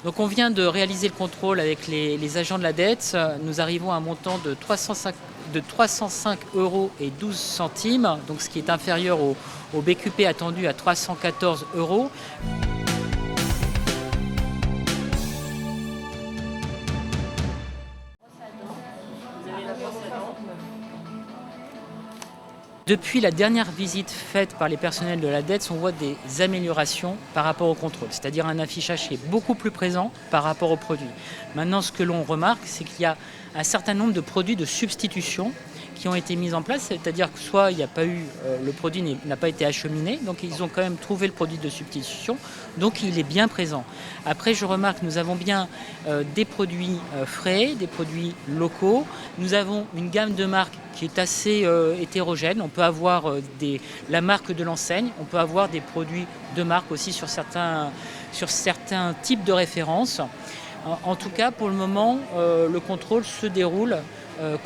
Donc on vient de réaliser le contrôle avec les agents de la dette. Nous arrivons à un montant de 305 euros et 12 centimes, donc ce qui est inférieur au BQP attendu à 314 euros. Depuis la dernière visite faite par les personnels de la dette, on voit des améliorations par rapport au contrôle, c'est-à-dire un affichage qui est beaucoup plus présent par rapport aux produits. Maintenant, ce que l'on remarque, c'est qu'il y a un certain nombre de produits de substitution qui ont été mis en place, c'est-à-dire que soit il n'y a pas eu, le produit n'a pas été acheminé, donc ils ont quand même trouvé le produit de substitution, donc il est bien présent. Après, je remarque que nous avons bien des produits frais, des produits locaux, nous avons une gamme de marques qui est assez hétérogène. On peut avoir la marque de l'enseigne, on peut avoir des produits de marque aussi sur certains types de références. En tout cas, pour le moment, le contrôle se déroule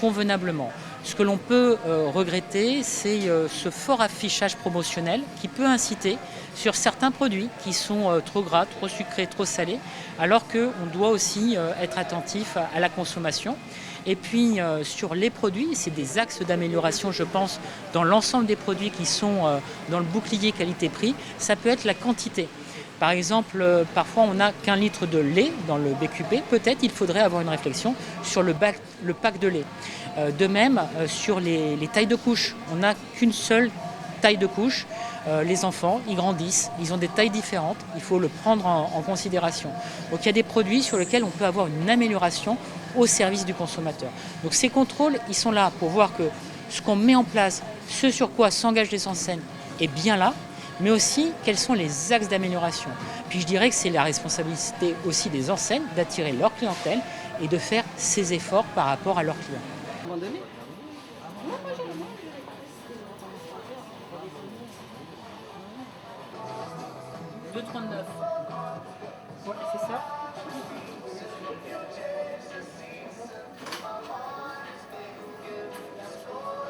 convenablement. Ce que l'on peut regretter, c'est ce fort affichage promotionnel qui peut inciter sur certains produits qui sont trop gras, trop sucrés, trop salés, alors qu'on doit aussi être attentif à la consommation. Et puis sur les produits, c'est des axes d'amélioration, je pense, dans l'ensemble des produits qui sont dans le bouclier qualité-prix. Ça peut être la quantité. Par exemple, parfois on n'a qu'un litre de lait dans le BQP. Peut-être il faudrait avoir une réflexion sur le pack de lait. De même, sur les tailles de couches, on n'a qu'une seule taille de couche. Les enfants, ils grandissent, ils ont des tailles différentes, il faut le prendre en considération. Donc il y a des produits sur lesquels on peut avoir une amélioration au service du consommateur. Donc ces contrôles, ils sont là pour voir que ce qu'on met en place, ce sur quoi s'engagent les enseignes est bien là, mais aussi quels sont les axes d'amélioration. Puis je dirais que c'est la responsabilité aussi des enseignes d'attirer leur clientèle et de faire ces efforts par rapport à leurs clients. 2,39. Ouais, c'est ça.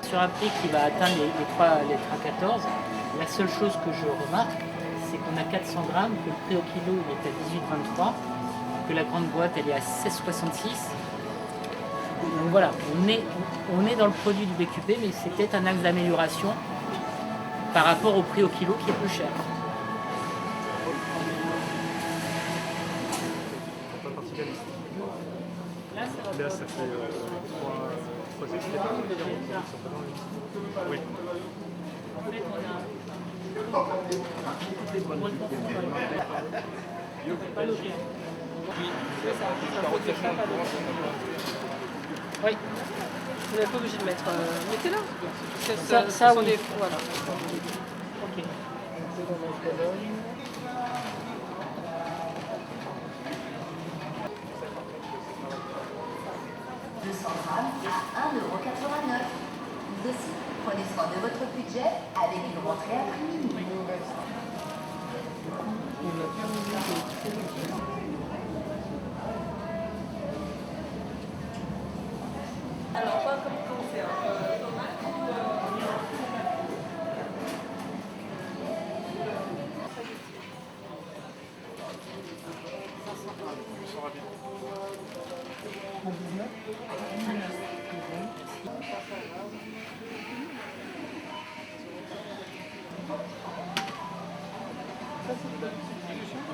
Sur un prix qui va atteindre les 3,14, la seule chose que je remarque, c'est qu'on a 400 grammes, que le prix au kilo il est à 18,23, que la grande boîte elle est à 16,66. Donc voilà, on est dans le produit du BQP, mais c'est peut-être un axe d'amélioration par rapport au prix au kilo qui est plus cher. Là, ça fait 3 extraits. Oui. En fait, on a pas logé. Oui. Vous n'êtes pas obligé de mettre. Mettez-la. Ça oui. Voilà. Ok. 200 grammes à 1,89 €. Vous aussi, prenez soin de votre budget avec une rentrée à prix minimum. Alors, pas comme concert.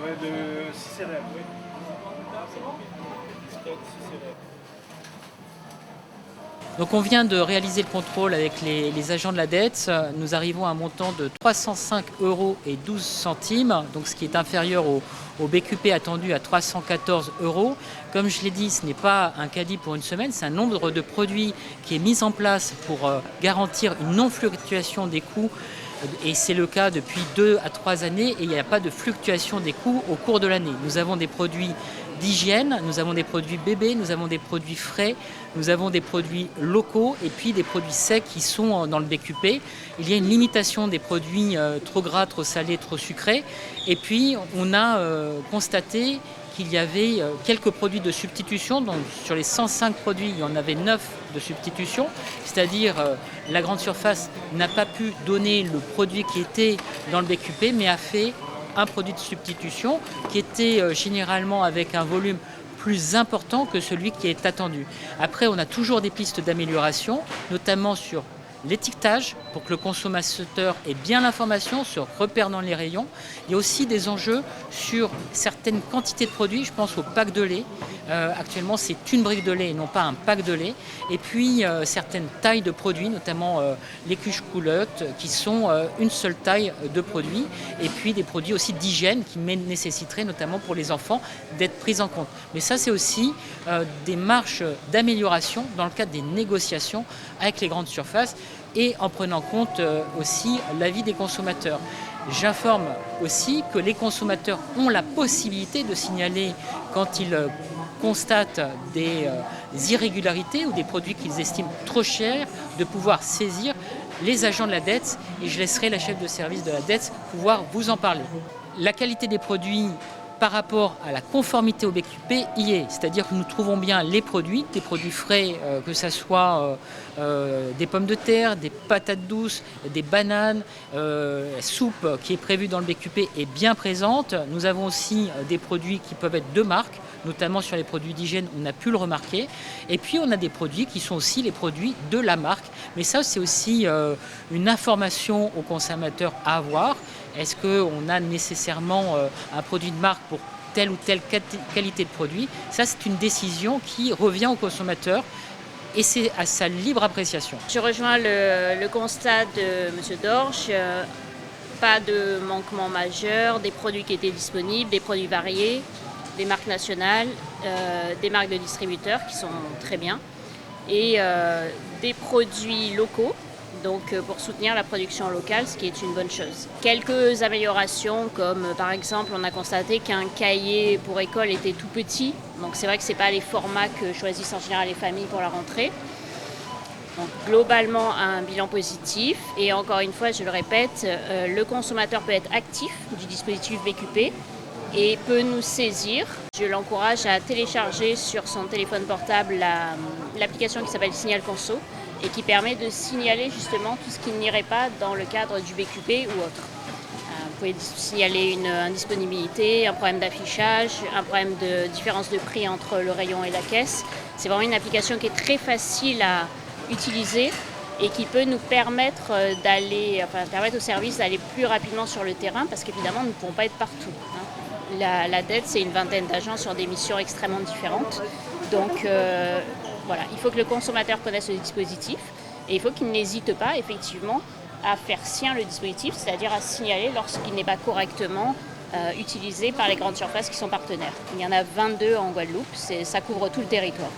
Ouais, de 6 céréales, oui. C'est bon. 6 céréales. Donc on vient de réaliser le contrôle avec les agents de la dette. Nous arrivons à un montant de 305 euros et 12 centimes, donc ce qui est inférieur au BQP attendu à 314 euros. Comme je l'ai dit, ce n'est pas un caddie pour une semaine, c'est un nombre de produits qui est mis en place pour garantir une non-fluctuation des coûts. Et c'est le cas depuis 2 à 3 années et il n'y a pas de fluctuation des coûts au cours de l'année. Nous avons des produits d'hygiène, nous avons des produits bébés, nous avons des produits frais, nous avons des produits locaux et puis des produits secs qui sont dans le BQP. Il y a une limitation des produits trop gras, trop salés, trop sucrés. Et puis on a constaté qu'il y avait quelques produits de substitution. Donc sur les 105 produits, il y en avait 9 de substitution. C'est-à-dire la grande surface n'a pas pu donner le produit qui était dans le BQP, mais a fait un produit de substitution qui était généralement avec un volume plus important que celui qui est attendu. Après, on a toujours des pistes d'amélioration, notamment sur l'étiquetage, pour que le consommateur ait bien l'information, se repère dans les rayons. Il y a aussi des enjeux sur certaines quantités de produits, je pense au pack de lait. Actuellement, c'est une brique de lait et non pas un pack de lait. Et puis, certaines tailles de produits, notamment les cuches-coulottes, qui sont une seule taille de produit. Et puis, des produits aussi d'hygiène qui nécessiteraient, notamment pour les enfants, d'être pris en compte. Mais ça, c'est aussi des marges d'amélioration dans le cadre des négociations avec les grandes surfaces et en prenant compte aussi l'avis des consommateurs. J'informe aussi que les consommateurs ont la possibilité de signaler quand ils constatent des irrégularités ou des produits qu'ils estiment trop chers, de pouvoir saisir les agents de la DETS, et je laisserai la chef de service de la DETS pouvoir vous en parler. La qualité des produits par rapport à la conformité au BQP y est, c'est-à-dire que nous trouvons bien les produits, des produits frais, que ce soit des pommes de terre, des patates douces, des bananes, la soupe qui est prévue dans le BQP est bien présente. Nous avons aussi des produits qui peuvent être de marque, notamment sur les produits d'hygiène, on a pu le remarquer. Et puis on a des produits qui sont aussi les produits de la marque. Mais ça, c'est aussi une information aux consommateurs à avoir. Est-ce qu'on a nécessairement un produit de marque pour telle ou telle qualité de produit? Ça, c'est une décision qui revient au consommateur et c'est à sa libre appréciation. Je rejoins le constat de M. Dorsch. Pas de manquement majeur, des produits qui étaient disponibles, des produits variés, des marques nationales, des marques de distributeurs qui sont très bien et des produits locaux. Donc pour soutenir la production locale, ce qui est une bonne chose. Quelques améliorations, comme par exemple on a constaté qu'un cahier pour école était tout petit, donc c'est vrai que ce n'est pas les formats que choisissent en général les familles pour la rentrée. Donc globalement un bilan positif et encore une fois je le répète, le consommateur peut être actif du dispositif BQP et peut nous saisir. Je l'encourage à télécharger sur son téléphone portable l'application qui s'appelle Signal Conso et qui permet de signaler justement tout ce qui n'irait pas dans le cadre du BQP ou autre. Vous pouvez signaler une indisponibilité, un problème d'affichage, un problème de différence de prix entre le rayon et la caisse. C'est vraiment une application qui est très facile à utiliser et qui peut nous permettre permettre au service d'aller plus rapidement sur le terrain parce qu'évidemment nous ne pouvons pas être partout. La DETS, c'est une vingtaine d'agents sur des missions extrêmement différentes. Donc voilà, il faut que le consommateur connaisse le dispositif et il faut qu'il n'hésite pas effectivement à faire sien le dispositif, c'est-à-dire à signaler lorsqu'il n'est pas correctement utilisé par les grandes surfaces qui sont partenaires. Il y en a 22 en Guadeloupe, ça couvre tout le territoire.